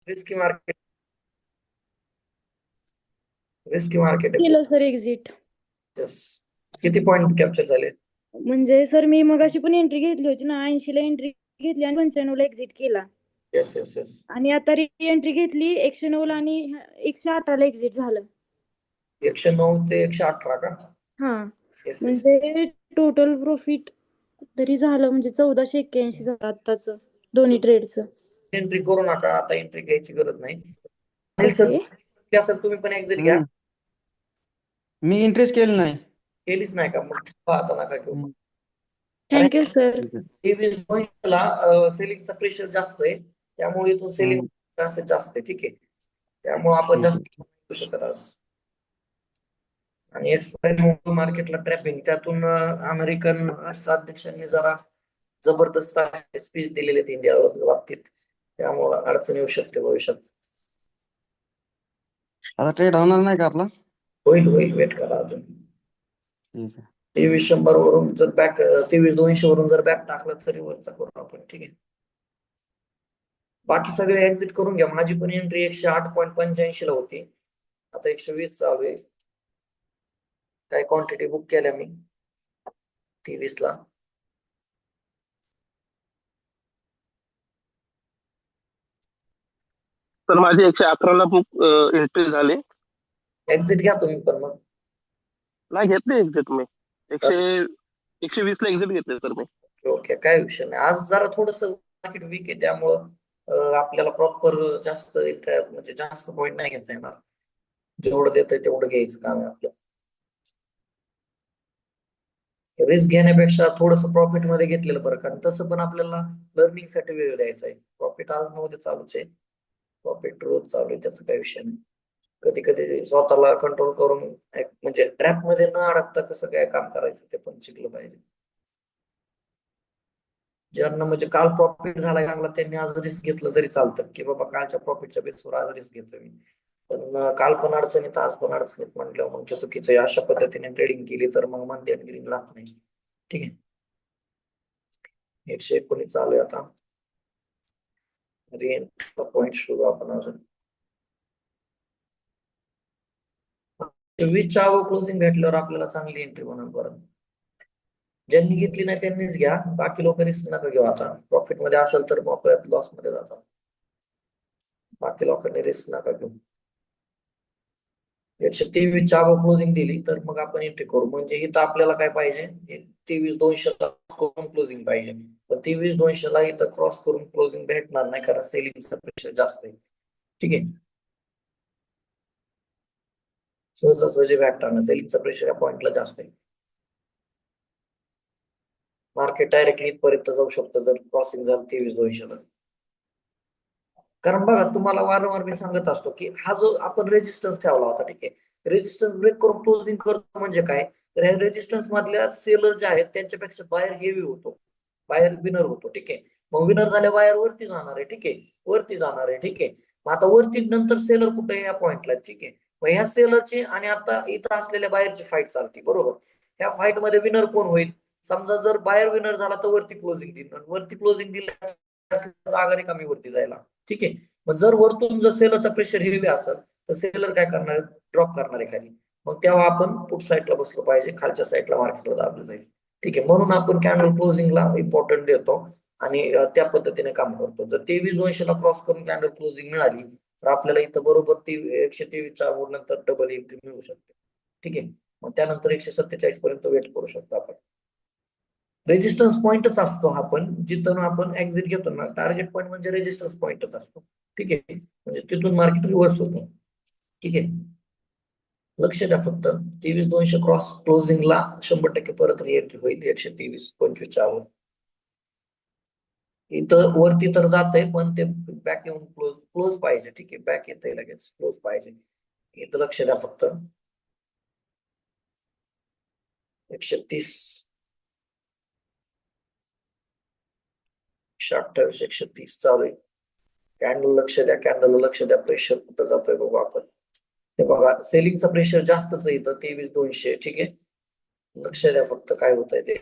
Risky market, risky market आहे. केलं sir exit. Yes. किती पॉइंट कॅप्चर झाले? म्हणजे सर मी मगाशी पण एंट्री घेतली होती ना, 80 ला एंट्री घेतली आणि 95 ला एक्झिट केला. Yes yes yes. आणि आता री एंट्री घेतली 109 ला आणि 118 ला एक्झिट झालं. 109 ते 118 का? हा येस येस. म्हणजे टोटल प्रॉफिट तरी झालं म्हणजे 1481 झालं आताच दोन्ही ट्रेडचं. एंट्री करू नका आता, एंट्री घ्यायची गरज नाही. Anil sir, okay. सर तुम्ही पण एक्झिट घ्या. मी इंटरेस्ट केलं नाही. केलीच नाही का? मग आता नका घेऊ. Thank you sir. सेलिंगचा प्रेशर जास्त आहे, त्यामुळे इथून सेलिंग जास्त आहे. ठीक आहे, त्यामुळे आपण जास्त करू शकत आज. आणि एक्सपायरी मार्केटला ट्रॅपिंग, त्यातून अमेरिकन राष्ट्राध्यक्षांनी जरा जबरदस्त स्पीच दिलेले आहेत इंडिया बाबतीत, त्यामुळे अडचण येऊ शकते भविष्यात. आता ट्रेड होणार नाही का आपला? होईल होईल, वेट करा अजून. ठीक आहे. 2300 वरून जर बॅक 23,200 वरून जर बॅक टाकलं तरी वरचा करू आपण. ठीक आहे, बाकी सगळे एक्झिट करून घ्या. माझी पण एंट्री 108.85 ला होती, आता 120 चालू आहे. काय क्वांटिटी बुक केल्या मी 23 ला. तर माझी 111 ला बुक एंट्री झाली. एक्झिट घ्या तुम्ही पण मग. नाही घेतली एक्झिट मी. 120 ला एक्झिट घेतले सर मी. ओके, काय विषय नाही. आज जरा थोडस मार्केट वीक आहे, त्यामुळं आपल्याला प्रॉपर जास्त म्हणजे जास्त पॉईंट नाही घेता येणार. जेवढं देतंय तेवढं घ्यायचं काम आहे आपलं. रिस्क घेण्यापेक्षा थोडस प्रॉफिट मध्ये घेतलेलं बरं, कारण तसं पण आपल्याला लर्निंग साठी वेळ द्यायचा आहे. प्रॉफिट आज नव्हते चालूच आहे, प्रॉफिट रोज चालू आहे, त्याचा काही विषय नाही. कधी कधी स्वतःला कंट्रोल करून म्हणजे ट्रॅप मध्ये न अडकता कसं काय काम करायचं ते पण शिकलं पाहिजे. ज्यांना म्हणजे काल प्रॉफिट झाला चांगला, त्यांनी आज रिस्क घेतलं तरी चालतं, की बाबा कालच्या प्रॉफिटच्या बेसवर आज रिस्क घेतोय मी. पण काल पण अडचणीत आज पण अडचणीत म्हटल्यावर मग ते चुकीचं आहे. अशा पद्धतीने ट्रेडिंग केली तर मग मंदी आणि ग्रीन राहत नाही. ठीक आहे, 119 चालू आहे आता. पॉईंट शोधू आपण अजून. 20च्या क्लोजिंग भेटल्यावर आपल्याला चांगली एंट्री होणार परत. ज्यांनी घेतली नाही त्यांनीच घ्या, बाकी लोक रिस्क नका घेऊ. आता प्रॉफिट मध्ये असेल तर मोकळ्यात लॉस मध्ये जातात, बाकी लोकांनी रिस्क नका घेऊ. 123च्या क्लोजिंग दिली तर मग आपण एंट्री करू. म्हणजे इथं आपल्याला काय पाहिजे, 23,200 करून क्लोजिंग पाहिजे. पण 23,200 ला इथं क्रॉस करून क्लोजिंग भेटणार नाही, कारण सेलिंगचा प्रेशर जास्त आहे. ठीक आहे, सहजासहजी भेटणार नाही, सेलिंगचा प्रेशर या पॉइंटला जास्त आहे. मार्केट डायरेक्टली इथपर्यंत जाऊ शकतं जर क्रॉसिंग झालं 23,200 ला. कारण बघा, तुम्हाला वारंवार मी सांगत असतो की हा जो आपण रेजिस्टन्स ठेवला होता, ठीक आहे, रेजिस्टन्स ब्रेक करून क्लोजिंग करतो म्हणजे काय, तर या रेजिस्टन्स मधल्या सेलर जे आहेत त्यांच्यापेक्षा बाहेर हेवी होतो, बाहेर विनर होतो. ठीक आहे, मग विनर झाल्या बाहेर वरती जाणार आहे. ठीक आहे, वरती जाणार आहे. ठीक आहे, मग आता वरती नंतर सेलर कुठे आहे, या पॉइंटला. ठीक आहे, मग ह्या सेलरची आणि आता इथं असलेल्या बाहेरची फाईट चालते, बरोबर. ह्या फाईट मध्ये विनर कोण होईल? समजा जर बाहेर विनर झाला तर वरती क्लोजिंग देईल, वरती क्लोजिंग दिली जागा रिकामी वरती जायला. ठीक आहे, मग जर वरतून जर सेलरचा प्रेशर हेवी असेल तर सेलर काय करणार, ड्रॉप करणार आहे खाली. मग तेव्हा आपण पुट साईडला बसलो पाहिजे, खालच्या साईडला मार्केटवर दाबलं जाईल. ठीक आहे, म्हणून आपण कॅन्डल क्लोजिंगला इम्पॉर्टंट देतो आणि त्या पद्धतीने काम करतो. जर 23,200 ला क्रॉस करून कॅन्डल क्लोजिंग मिळाली तर आपल्याला इथं बरोबर 123च्या नंतर डबल एंट्री मिळू शकते. ठीक आहे, मग त्यानंतर 147 पर्यंत वेट करू शकतो आपण. रेजिस्टन्स पॉइंटच असतो हा, पण जिथून आपण एक्झिट घेतो ना, टार्गेट पॉइंट म्हणजे रेजिस्टन्स पॉइंटच असतो. ठीक आहे, म्हणजे तिथून मार्केट रिव्हर्स होतो. ठीक आहे, लक्ष द्या फक्त. 23,200 क्रॉस क्लोजिंगला 100% परत रिएंट्री होईल 123.25 वर. इथं वरती तर जात आहे, पण ते बॅक येऊन क्लोज क्लोज पाहिजे. ठीक आहे, बॅक येत आहे लगेच, क्लोज पाहिजे. इथं लक्ष द्या फक्त. 130, 128, 130 चालू आहे. कॅन्डल लक्ष द्या, कॅन्डल लक्ष द्या. प्रेशर कुठं जातोय बघू आपण. हे बघा, सेलिंगचा प्रेशर जास्तच आहे इथं 23,200. ठीक आहे, लक्ष द्या फक्त काय होत आहे ते.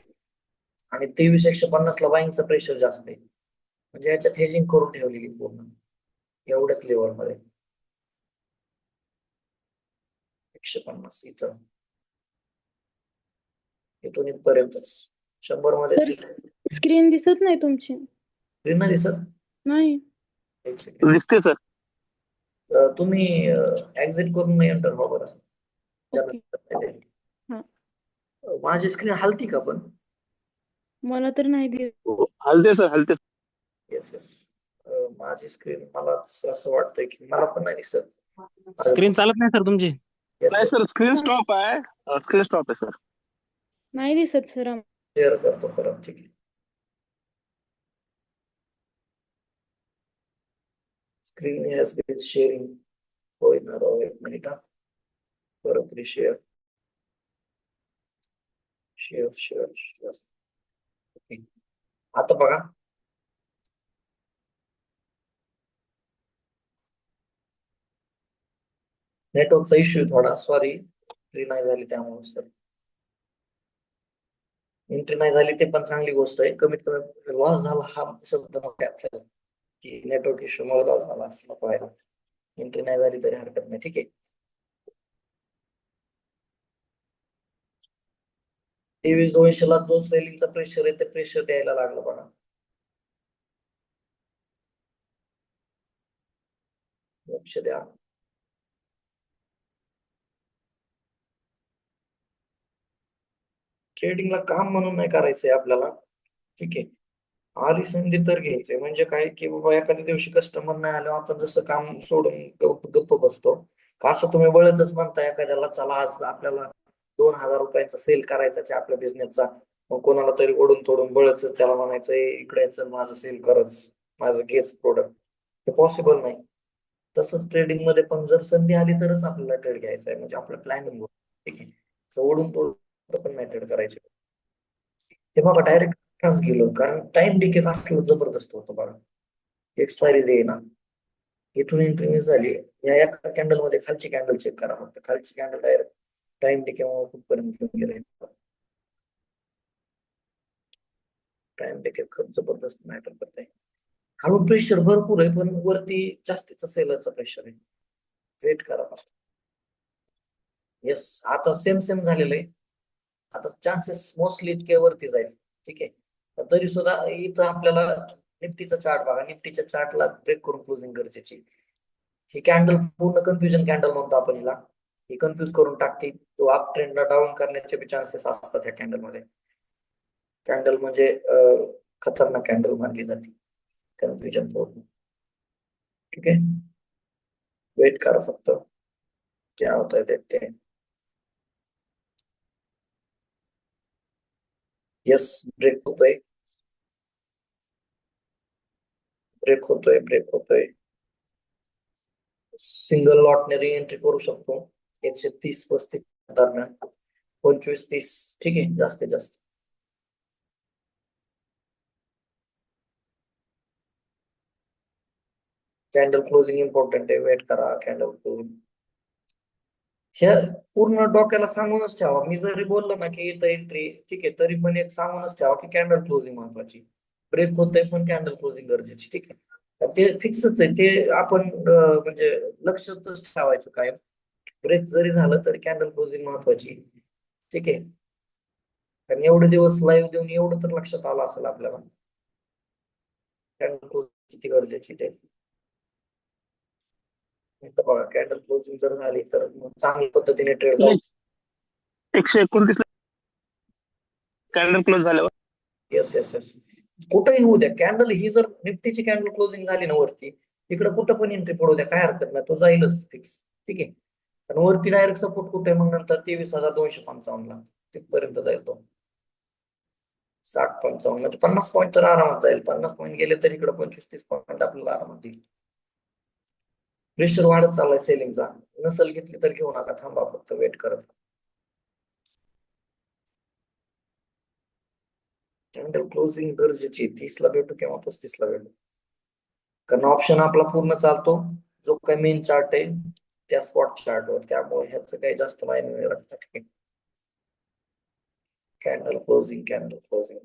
आणि 23,150 ला बाईंगचा प्रेशर जास्त आहे, म्हणजे याच्यात हेजिंग करून ठेवलेली पूर्ण. एवढ्याच लेवलमध्ये 150 इथं इथून इथपर्यंतच 100 मध्ये स्क्रीन दिसत नाही तुमची. स्क्रीन नाही दिसत. नाही. एक सेकंड दिसते सर. तुम्ही एक्झिट करून एंटर व्हा बरं. ओके. हा. माझी स्क्रीन हलती का पण? मला तर नाही दिसत. हलते सर, हलते. येस येस माझी स्क्रीन मला असं वाटतंय की मला पण नाही दिसत. स्क्रीन चालत नाही सर तुमची. येस नाही सर, स्क्रीन स्टॉप आहे. स्क्रीन स्टॉप आहे सर. नाही दिसत सर. शेअर करतो परत. ठीक आहे. स्क्रीन हॅज बीन शेअरिंग होईना राव. एक मिनिट. परत reshare. Share share share. Okay. आता बघा. नेटवर्कचा इश्यू थोडा, सॉरी. एंट्री नाही झाली त्यामुळे सर. एंट्री नाही झाली ते पण चांगली गोष्ट आहे. कमीत कमी लॉस झाला हा शब्द नको आपल्याला, की नेटवर्क इश्यू मुळे लॉस झाला असं नको व्हायला. एंट्री नाही झाली तरी हरकत नाही. ठीक आहे. 23,200 ला जो सेलिंगचा प्रेशर आहे ते प्रेशर द्यायला लागलं बघा. लक्ष द्या. ट्रेडिंगला काम म्हणून नाही करायचंय आपल्याला. ठीक आहे. आली संधी तर घ्यायचंय. म्हणजे काय की बाबा एखाद्या दिवशी कस्टमर नाही आलं आपण जसं काम सोडून गप्प बसतो, असं तुम्ही बळच म्हणता एखाद्याला चला आज आपल्याला 2,000 रुपयांचा सेल करायचा आहे आपल्या बिझनेसचा. मग कोणाला तरी ओढून तोडून बळच त्याला म्हणायचं इकडे यायचं माझं सेल करच, माझं घेच प्रोडक्ट. हे पॉसिबल नाही. तसंच ट्रेडिंग मध्ये पण जर संधी आली तरच आपल्याला ट्रेड घ्यायचा आहे. म्हणजे आपलं प्लॅनिंग होतं. ठीक आहे. ओढून तोडून पण नाही ट्रेड करायचे. हे बघा डायरेक्ट गेलो कारण टाइम डिके असलं जबरदस्त होतं बघा. एक्सपायरी डे ना इथून एंट्री मिस झाली. या एका कॅन्डल मध्ये खालची कॅन्डल चेक करा फक्त. खालची कॅन्डल डायरेक्ट टाइम डिके कुठपर्यंत घेऊन गेले. टाइम डिके खूप जबरदस्त मॅटर करत आहे. खालून प्रेशर भरपूर आहे पण वरती जास्तीचा सेलरचा प्रेशर आहे. वेट करा फक्त. येस आता सेम झालेलं आहे. आता चान्सेस मोस्टली इतके वरती जाईल. ठीक आहे. तरी सुद्धा इथं आपल्याला निफ्टीचा चार्ट बघा. निफ्टीच्या चार्टला ब्रेक करून क्लोजिंग गरजेची. ही कॅन्डल पूर्ण कन्फ्युजन कॅन्डल म्हणतो आपण हिला. ही कन्फ्युज करून टाकते. तो अप ट्रेंडला डाऊन करण्याचे चान्सेस असतात ह्या कॅन्डल मध्ये. कॅन्डल म्हणजे खतरनाक कॅन्डल मानली जाते. कन्फ्युजन पूर्ण. ठीक आहे. वेट करा फक्त. क्या होता है देखते हैं. यस ब्रेक होतोय. ब्रेक होतोय. ब्रेक होतोय. सिंगल लॉटने री एंट्री करू शकतो 130-35 दरम्यान. 25-30 ठीक आहे जास्तीत जास्त. कॅन्डल क्लोजिंग इम्पॉर्टंट आहे. वेट करा कॅन्डल क्लोजिंग. हे पूर्ण डोक्याला सांगूनच ठेवा. मी जरी बोललो ना की इथं एंट्री ठीक आहे तरी पण एक सांगूनच ठेवा की कॅन्डल क्लोजिंग महत्वाची. ब्रेक होतंय पण कॅन्डल क्लोजिंग गरजेची. ठीक आहे. ते फिक्सच आहे. ते आपण म्हणजे लक्षातच ठेवायचं काय. ब्रेक जरी झालं तरी कॅन्डल क्लोजिंग महत्वाची. ठीक आहे. कारण एवढे दिवस लाईव्ह देऊन एवढं तर लक्षात आलं असेल आपल्याला कॅन्डल क्लोजिंग किती गरजेची ते. बघा कॅन्डल क्लोजिंग जर झाली तर चांगल्या पद्धतीने ट्रेड जाऊ. 129 कॅन्डल क्लोज झाल्यावर. Yes yes yes. कुठेही होऊ द्या कॅन्डल ही जर निफ्टीची कॅन्डल क्लोजिंग झाली ना वरती इकडे कुठं पण एंट्री पडू द्या काय हरकत नाही. तो जाईलच फिक्स. ठीक आहे. आणि वरती डायरेक्ट सपोर्ट कुठे मग नंतर 23,255 ला तिथपर्यंत जाईल तो. 60-55 म्हणजे 50 पॉईंट तर आरामात जाईल. 50 पॉईंट गेले तर इकडे 25-30 पॉईंट आपल्याला आरामात येईल. प्रेशर वाढत चाललाय सेलिंगचा. नसल घेतली तर घेऊ नका. थांबा फक्त वेट करत. कॅन्डल क्लोजिंग गरजेची. 30 ला भेटू किंवा 35 ला भेटू. कारण ऑप्शन आपला पूर्ण चालतो जो काही मेन चार्ट आहे त्या स्पॉट चार्टवर. त्यामुळे ह्याचं काही जास्त मायने नाही राहत. ठीक आहे. Candle closing candle closing.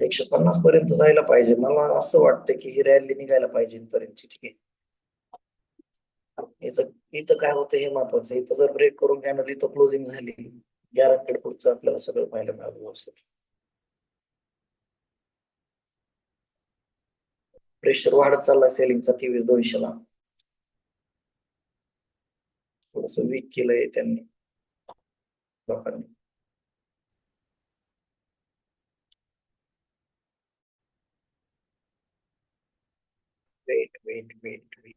150 पर्यंत जायला पाहिजे. मला असं वाटतं की ही रॅली निघायला पाहिजे इथपर्यंतची. ठीक आहे. इथं काय होतं हे महत्वाचं आहे. इथं जर ब्रेक करून कॅन्डल इथं क्लोजिंग झाली, गॅरंटेड पुढचं आपल्याला सगळं पाहायला मिळालं व्यवस्थित. प्रेशर वाढत चाललाय सेलिंगचा 23,200 ला. थोडस वीक केलंय त्यांनी लोकांनी. वेट वेट वेट वेट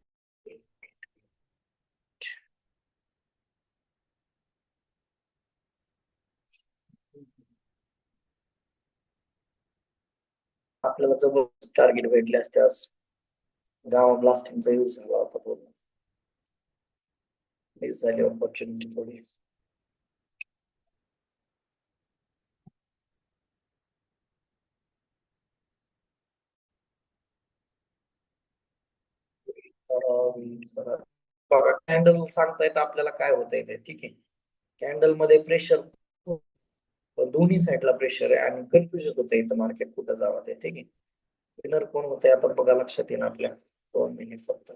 आपल्याला जबरदस्त टार्गेट भेटले असते आज. गावा ब्लास्टिंगचा यूज झाला होता पूर्ण. मिस झाली ऑपॉर्च्युनिटी थोडी. बघा कॅन्डल सांगतायत आपल्याला काय होतंय ते. ठीक आहे. कॅन्डल मध्ये प्रेशर, दोन्ही साईडला प्रेशर आहे आणि कन्फ्युजन होतं इथं मार्केट कुठं जावं ते. ठीक आहे. विनर कोण होतंय आता बघा लक्षात येईल आपल्या. 2 मिनिट फक्त.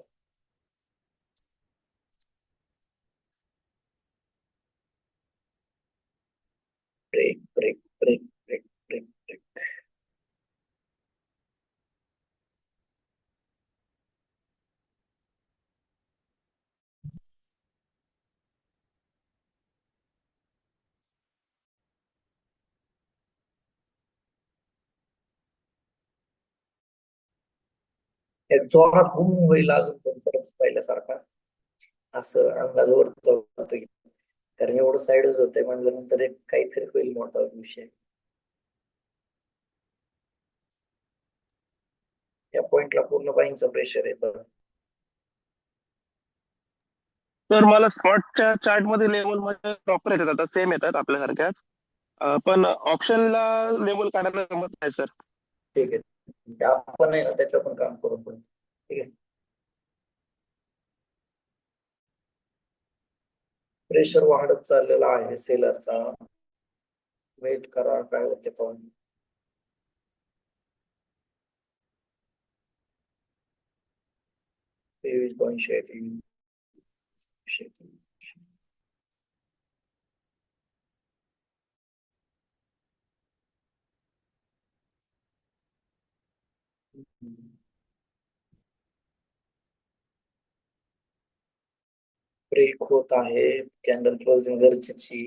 Break break break break break break. एक जोरात बूम होईल अजून पण परत पहिल्यासारखा असं अंदाज वर्तवतोय. कारण एवढं साईडच होतंय म्हणल्यानंतर एक काहीतरी होईल मोठा विषय. या पॉइंटला पूर्ण बाईंगचं प्रेशर आहे बरं. तर मला स्पॉटच्या चार्ट मध्ये लेवल मध्ये प्रॉपर येतात, आता सेम येतात आपल्यासारख्याच. पण ऑप्शनला लेवल काढायला जमत नाही सर. ठीक आहे. आपण आहे ना त्याच्यावर पण काम करू पुढे. ठीक आहे. प्रेशर वाढत चाललेला आहे सेलरचा. वेट करा काय होते पाहून. तेवीस 200 ब्रेक होत आहे. कॅन्डल क्लोजिंग गरजेची.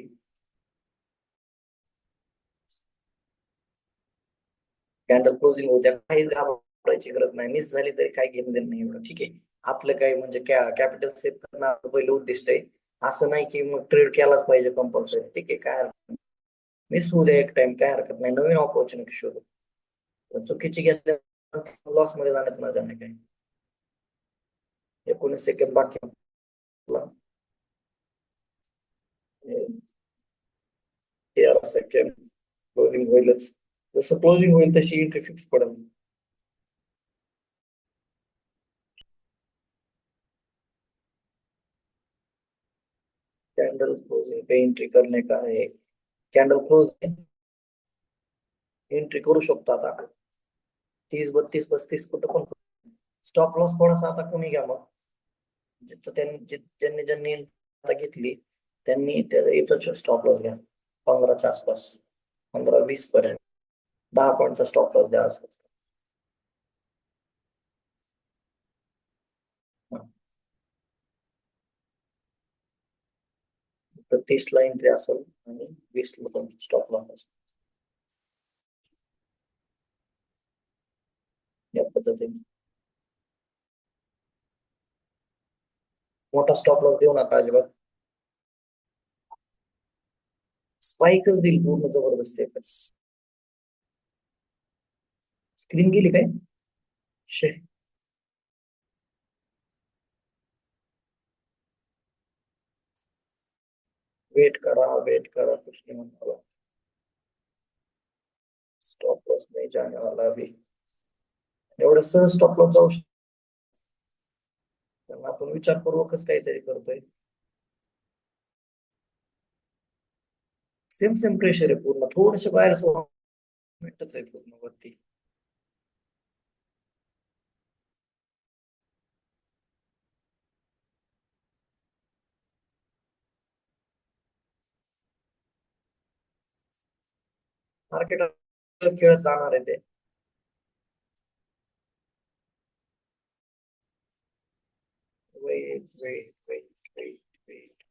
कॅन्डल क्लोजिंग होत्या काहीच घाबरायची गरज नाही. मिस झाली तरी काही घेणं देणं नाही एवढं. ठीक आहे. आपलं काय म्हणजे कॅपिटल सेव्ह करणं आपलं पहिलं उद्दिष्ट आहे. असं नाही की मग ट्रेड केलाच पाहिजे कंपल्सरी. ठीक आहे. काय मिस होऊ द्या एक टाइम, काय हरकत नाही. नवीन ऑपॉर्च्युनिटी शोधू. चुकीची घेतल्या लॉस मध्ये जाण्यात मजा नाही काही. 19 सेकंद बाकी. 13 सेकंद. क्लोजिंग होईलच. जसं क्लोजिंग होईल तशी एंट्री फिक्स पडेल. कॅन्डल क्लोजिंग पे एंट्री करणे का आहे. कॅन्डल क्लोज एंट्री करू शकतो आता. 30 32 35 कुठं पण. स्टॉप लॉस थोडासा आता कमी घ्या मग. जिथं ज्यांनी आता घेतली त्यांनी इथं स्टॉप लॉस घ्या 15च्या आसपास. 15-20 पर्यंत 10 पॉईंटचा स्टॉप लॉस द्या असं. तर 30 ला एंट्री असेल आणि 20 ला पण स्टॉप लॉस असेल. या पद्धतीने मोठा स्टॉप लॉस देऊ नका अजिबात. स्पाइकच देईल पूर्ण जबरदस्त एकच. स्क्रीन गेली काय शे. वेट करा कुछ नहीं होने वाला. स्टॉप लॉस नहीं जाने वाला अभी. एवढं सहज स्टॉप लॉस जाऊ शकतो. कारण आपण विचारपूर्वकच काहीतरी करतोय. सेम प्रेशर आहे पूर्ण. थोडेसे बाहेर मिनिटच आहे पूर्ण वरती. मार्केट खेळत जाणार आहे ते. Wait wait wait wait wait.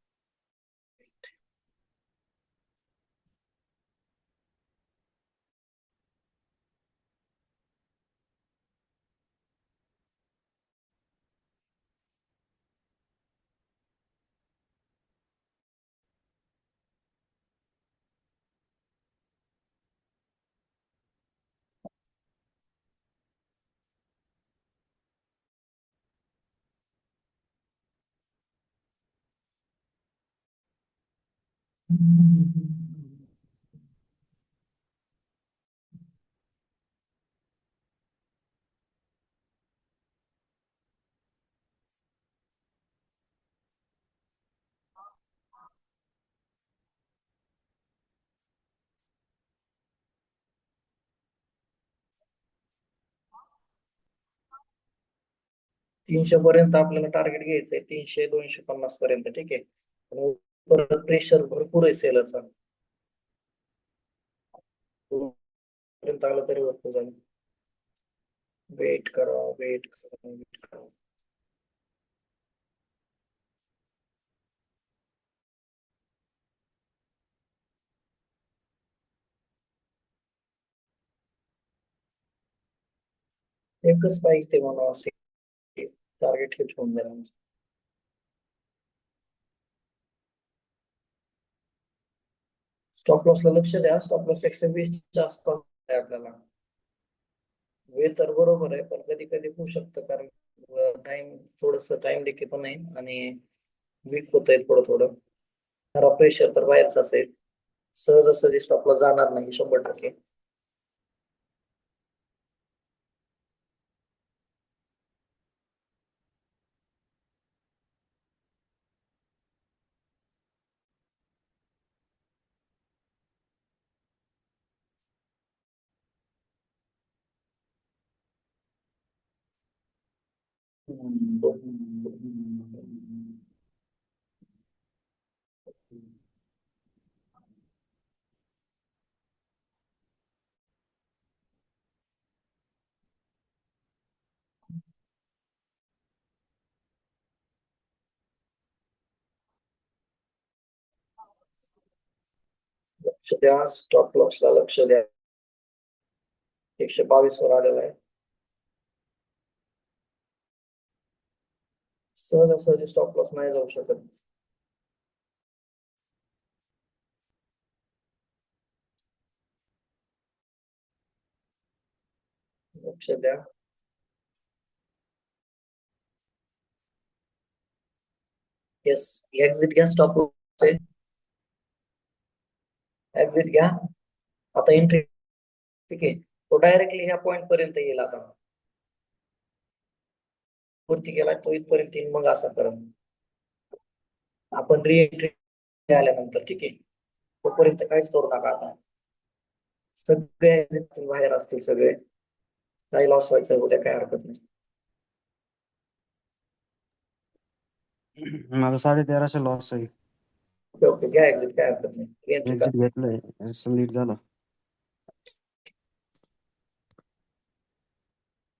300 पर्यंत आपल्याला टार्गेट घ्यायचंय, 300-250 पर्यंत. ठीक आहे. आणि परत प्रेशर भरपूर आहे सेलरचा. पर्यंत आलं तरी भरपूर झालं. वेट करा, वेट करा, वेट करा. एकच पाहिजे मला असे टार्गेट हिट होऊन जाईल आमचं. स्टॉप लॉसला लक्ष द्या. स्टॉप लॉस 120 च्या आसपास आहे आपल्याला. वेळ तर बरोबर आहे, पण कधी कधी होऊ शकतं, कारण टाइम थोडस टाइम देखील पण आहे आणि वीक होत आहे थोडं थोडं. खरा प्रेशर तर बाहेरचाच आहे. सहजासहजी स्टॉपला जाणार नाही 100%. लक्ष द्या, स्टॉप लॉसला लक्ष द्या. 122 वर आलेला आहे. सहजासहजी स्टॉप लॉस नाही जाऊ शकत. लक्ष द्या. येस, एक्झिट घ्या. स्टॉप लॉस आहे, एक्झिट घ्या. आता एंट्री. ठीक आहे. तो डायरेक्टली ह्या पॉइंट पर्यंत येईल. आता वरती गेला तो इथपर्यंत येईल, मग असा करत आपण री एंट्री आल्यानंतर. ठीक आहे. तोपर्यंत काहीच करू नका. आता सगळे exit बाहेर असतील सगळे. काही लॉस व्हायचं उद्या काय हरकत नाही. माझा 1350 लॉस आहे. ओके ओके, घ्या एक्झिट, काय हरकत नाही. री एंट्री एक्झिट घेतलंय, लीड झाला.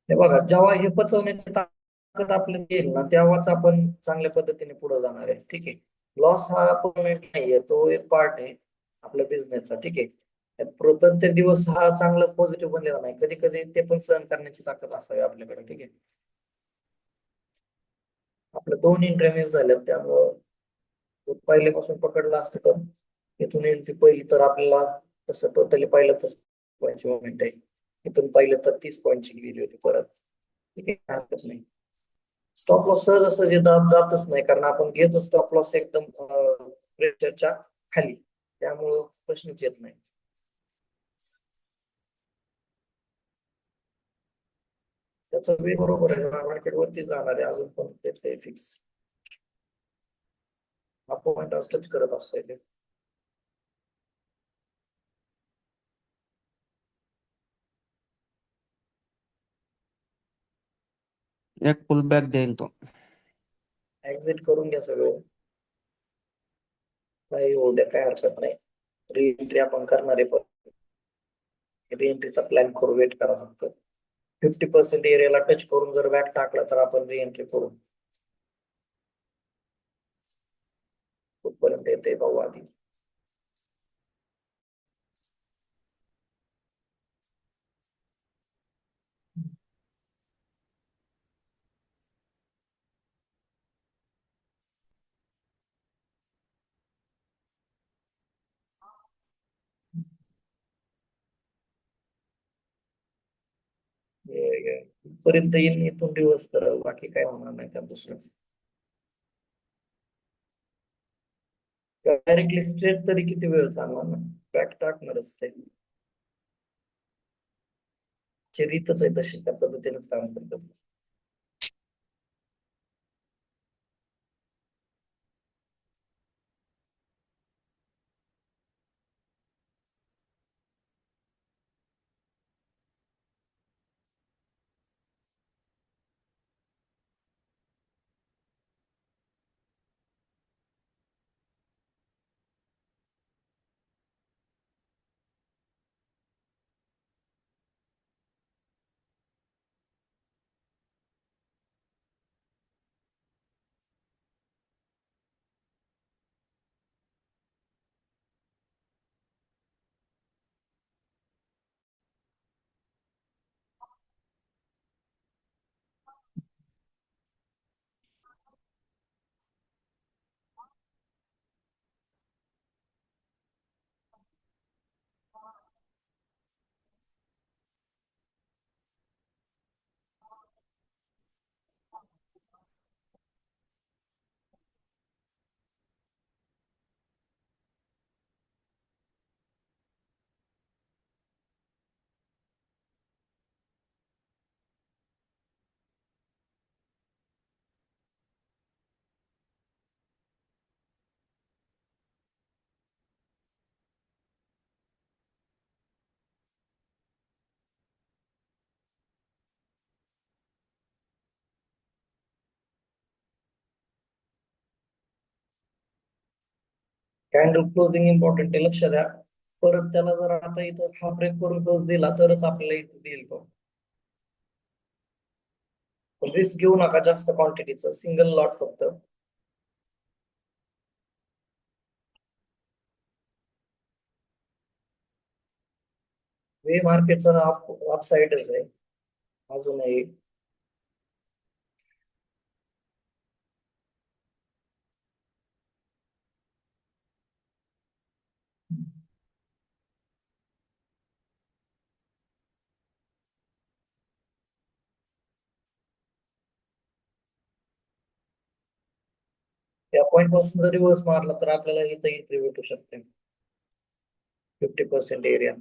हे बघा, जेव्हा हे पचवण्याची ताकद आपल्याला येईल ना, तेव्हाच आपण चांगल्या पद्धतीने पुढे जाणार आहे. ठीक आहे. लॉस हा परमनंट नाहीये, तो एक पार्ट आहे आपल्या बिझनेसचा. ठीक आहे. प्रत्येक दिवस हा चांगलाच पॉझिटिव्ह बनलेला नाही. कधी कधी ते पण सहन करण्याची ताकद असावी आपल्याकडे. ठीक आहे. आपल्या 2 एंट्री मिस झाल्यात, त्यामुळं पहिल्यापासून पकडला असतं तर इथून एंट्री पहिली तर आपल्याला तसं टोटली पाहिलं तर पॉईंटची मुवमेंट आहे. इथून पाहिलं तर 30 पॉईंटची गेली होती परत. ठीक आहे, काय हरकत नाही. स्टॉप लॉस सहजासहजी जातच नाही, कारण आपण घेतो स्टॉप लॉस एकदम प्रेशरच्या खाली, त्यामुळं प्रश्नच येत नाही. त्याचा वे बरोबर आहे, मार्केट वरती जाणार आहे अजून पण त्याच फिक्स. हा पॉईंट टच करत असतोय ते. एक पुल बॅक देईल तो. एक्झिट करून घ्या सगळं, काही होऊ द्या, काय हरकत नाही. री आपण करणार आहे, पण री प्लॅन करू, वेट करा फक्त. 50% एरियाला टच करून जर बॅक टाकला तर आपण री करू. कुठपर्यंत येते भाऊ आधी. पर्यंत येईल इथून रिव्हर्स तर बाकी काय होणार नाही त्या दुसरं. डायरेक्टली स्ट्रेट तरी किती वेळ चालणार ना, बॅक टाकणारच ते. रीतच आहे तशी, त्या पद्धतीनेच काम करतात. कॅन्डल क्लोजिंग इम्पॉर्टंट आहे, लक्ष द्या. परत त्याला जर आता इथं हा ब्रेक करून क्लोज दिला तरच आपल्याला इथे देईल तो. रिस्क घेऊ नका जास्त क्वांटिटीचं, सिंगल लॉट फक्त. वे मार्केटचा अप साईडच आहे अजूनही. त्या पॉईंट पासून जर रिव्हर्स मारला तर आपल्याला इथं एंट्री भेटू शकते 50% एरिया.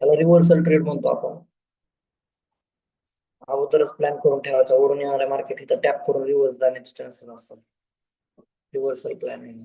त्याला रिव्हर्सल ट्रेड म्हणतो आपण. अगोदरच प्लॅन करून ठेवायचा, वरून येणाऱ्या मार्केट इथं टॅप करून रिव्हर्स जाण्याचे चान्सेस असतात. Reversal planning.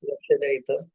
लक्ष द्या इथं.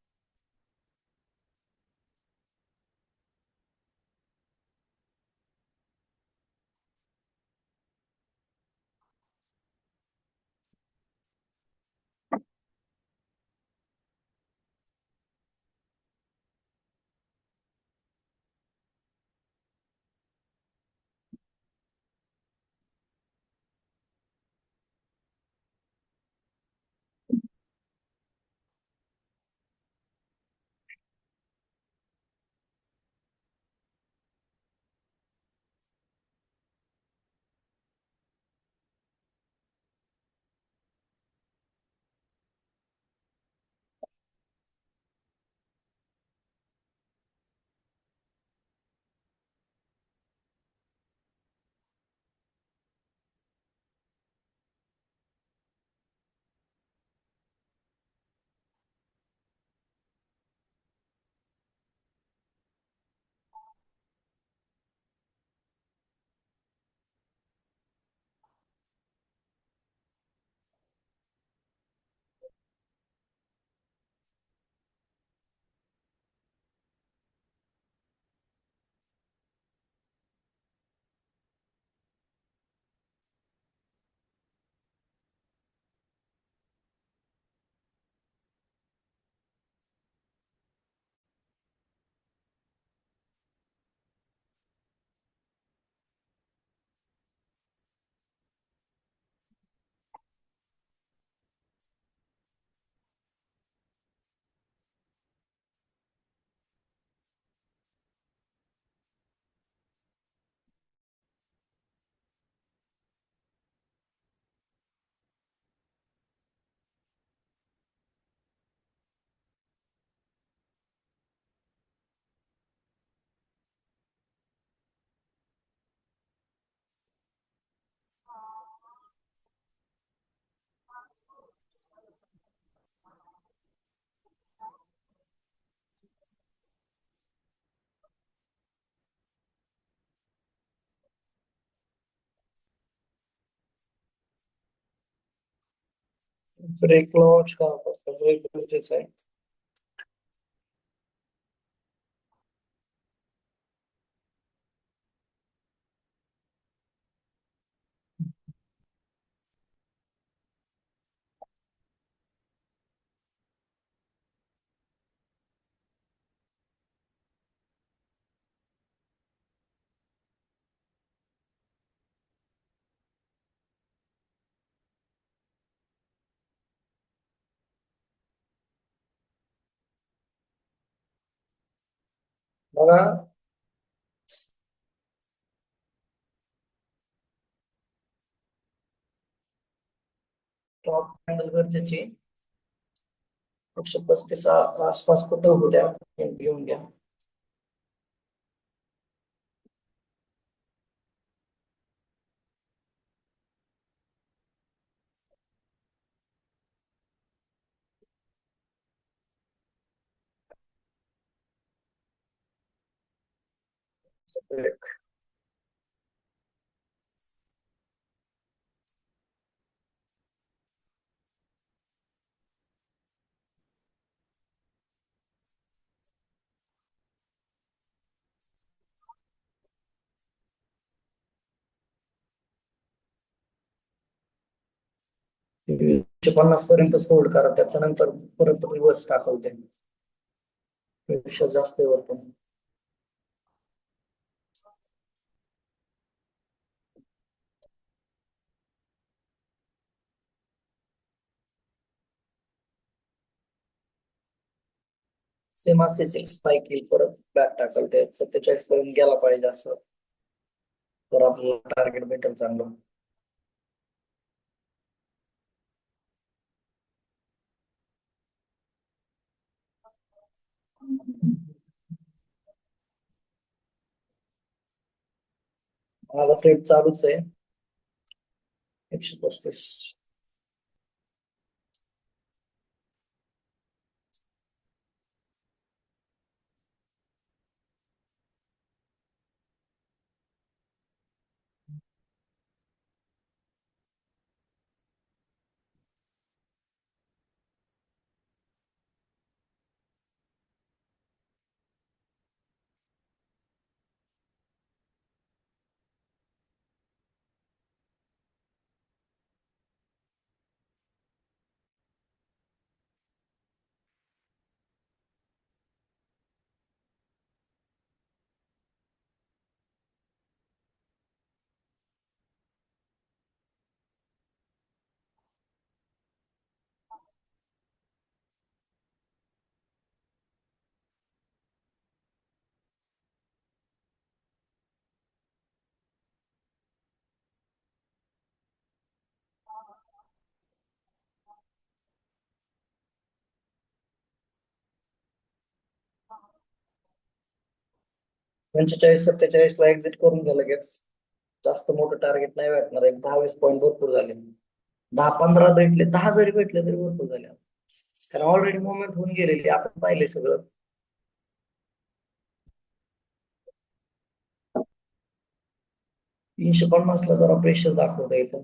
ब्रेक लॉन्च का ब्रेक गरजेचं आहे. बघा टॉप हँडल गरजेची 135 आसपास कुठं होऊ द्या घेऊन घ्या. ब्रेक एकशे 50 पर्यंत होल्ड करा, त्याच्यानंतर परत रिव्हर्स दाखवते पेक्षा जास्त आहे वरतून. सेम असेच एक स्पाइक येईल, परत बॅक टाकल ते 47 पर्यंत गेला पाहिजे असं, तर आपल्याला टार्गेट भेटेल चांगलं. माझा ट्रेड चालूच आहे 135. पंचेचाळीस 47 ला एक्झिट करून घ्या लगेच. जास्त मोठं टार्गेट नाही भेटणार, एक 10-20 पॉईंट भरपूर झाले. 10-15 भेटले, 10 जरी भेटले तरी भरपूर झाले, कारण ऑलरेडी मुवमेंट होऊन गेलेली आपण पाहिले सगळं. तीनशे 50 ला जरा प्रेशर दाखवता येतं.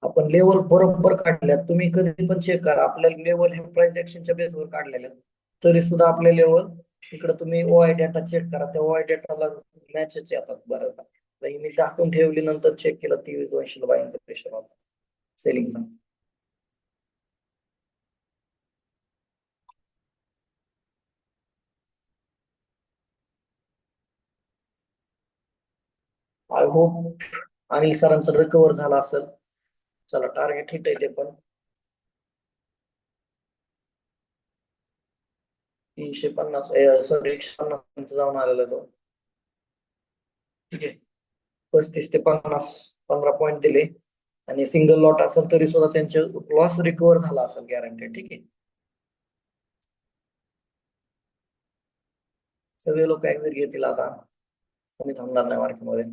आपण लेवल बरोबर काढल्यात, तुम्ही कधी पण चेक करा आपल्या लेवल हे प्राइस एक्शनच्या बेसवर काढलेले आहेत. तरी सुद्धा आपले लेवल इकडे तुम्ही ओआय डेटा चेक करा, त्या ओआय डेटाला मॅचेस येतात बऱ्याचदा. मी टाकून ठेवली, नंतर चेक केलं 23-200 ला बाईंगचा प्रेशर होता सेलिंगचा. आय होप अनिल सरांचं रिकव्हर झाला असेल. चला टार्गेट हिट आहे ते पण 350, सॉरी 150 जाऊन आलेला तो. ठीक आहे, 35 ते 50 15 पॉईंट दिले, आणि सिंगल लॉट असेल तरी सुद्धा त्यांचे लॉस रिकव्हर झाला असेल गॅरंटेड. ठीक आहे, सगळे लोक एक्झिट घेतील आता, कोणी थांबणार नाही मार्केटमध्ये.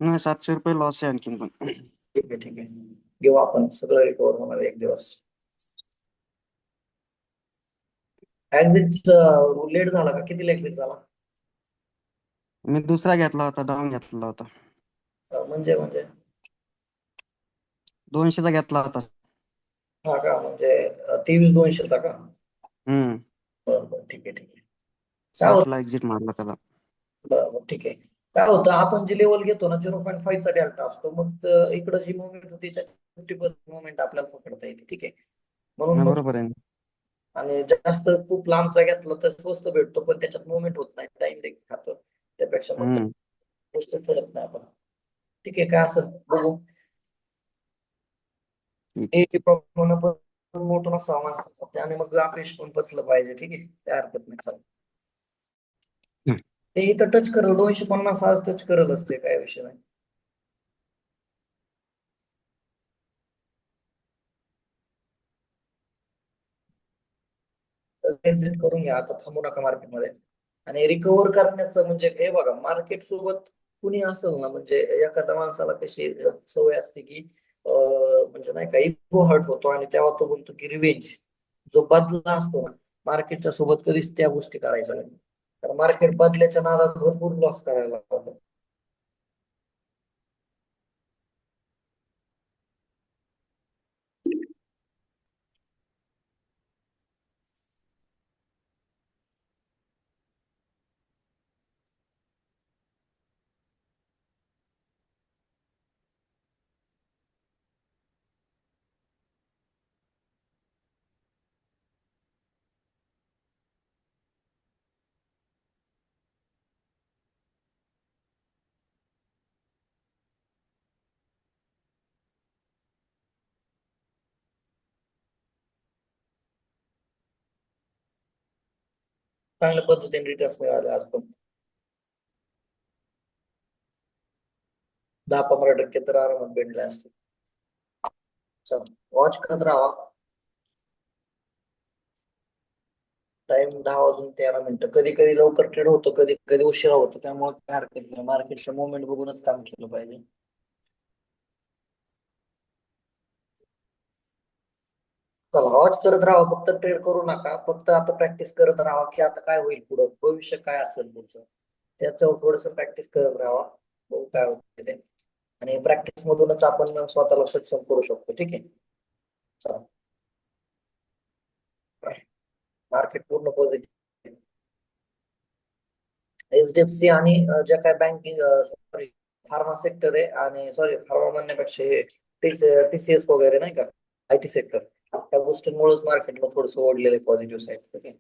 नाही, 700 रुपये लॉस आहे आणखीन पण. ठीक आहे ठीक आहे, घेऊ आपण, सगळं रिकव्हर होणार एक दिवस. एक्झिट लेट झाला का? कितीला एक्झिट झाला? मी दुसरा घेतला होता, डाऊन घेतला होता. म्हणजे 200चा घेतला होता. हा का, म्हणजे 23,200चा का? हम्म. बरं बरं, ठीक आहे ठीक आहे. काय होतं 7ला एक्झिट मारला त्याला. बरं बरं, ठीक आहे. काय होतं, आपण जी लेवल घेतो ना 0.5 चा डेल्टा असतो, मग इकडं जी मुवमेंट होती त्याच्या 50% मुवमेंट आपल्याला पकडता येते. ठीक आहे. म्हणून नाही, मग बरोबर आहे ना. आणि जास्त खूप लांबचा घेतला तर स्वस्त भेटतो, पण त्याच्यात मुवमेंट होत नाही, टाइम देखील खातं. त्यापेक्षा मग हम्म. गोष्ट करत नाही आपण. ठीक आहे, काय असेल बघू. ठीक. हे प्रॉब्लेम पण मोठं नसावं माणसाचं, त्याने मग अपयश पण पचलं पाहिजे. ठीक आहे, काय हरकत नाही, चालेल. हम्म. ते इथं टच करल, 250 आज टच करल असते, काय विषय नाही. एक्झिट करून घ्या आता, थांबू नका मार्केटमध्ये. आणि रिकव्हर करण्याचं म्हणजे हे बघा, मार्केट सोबत कुणी असेल ना, म्हणजे एखाद्या माणसाला कशी सवय असते की म्हणजे नाही का, इगो हर्ट होतो आणि तेव्हा तो बोलतो की रिवेंज. जो बदला असतो ना, मार्केटच्या सोबत कधीच त्या गोष्टी करायच्या नाही. तर मार्केट बदल्याच्या नादात भरपूर लॉस करायला लागतो. चांगल्या पद्धतीने रिटर्न्स मिळाले आज पण. 10-15% तर आरामात भेटले असते. चल, वॉच करत राहा. टाइम 10:13 कधी कधी लवकर ट्रेड होतो, कधी कधी उशिरा होतो, त्यामुळे काय हरकत नाही. मार्केटच्या मुवमेंट बघूनच काम केलं पाहिजे. चला, वॉच करत राहा, फक्त ट्रेड करू नका. फक्त आता प्रॅक्टिस करत राहा की आता काय होईल पुढं, भविष्य काय असेल पुढचं, त्याच्यावर थोडस प्रॅक्टिस करत राहा. बघू काय होतं ते. आणि प्रॅक्टिस मधूनच आपण स्वतःला सक्षम करू शकतो. ठीक आहे, चला. मार्केट पूर्ण पॉझिटिव्ह. HDFC आणि ज्या काय बँकिंग सॉरी फार्मा सेक्टर आहे, आणि सॉरी फार्मा म्हणण्यापेक्षा हे TCS वगैरे नाही का, IT सेक्टर, त्या गोष्टींमुळेच मार्केटला थोडस ओढलेलं आहे पॉझिटिव्ह साईड. ओके,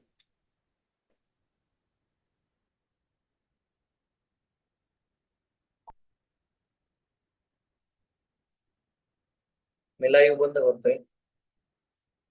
मी लाईव्ह बंद करतोय.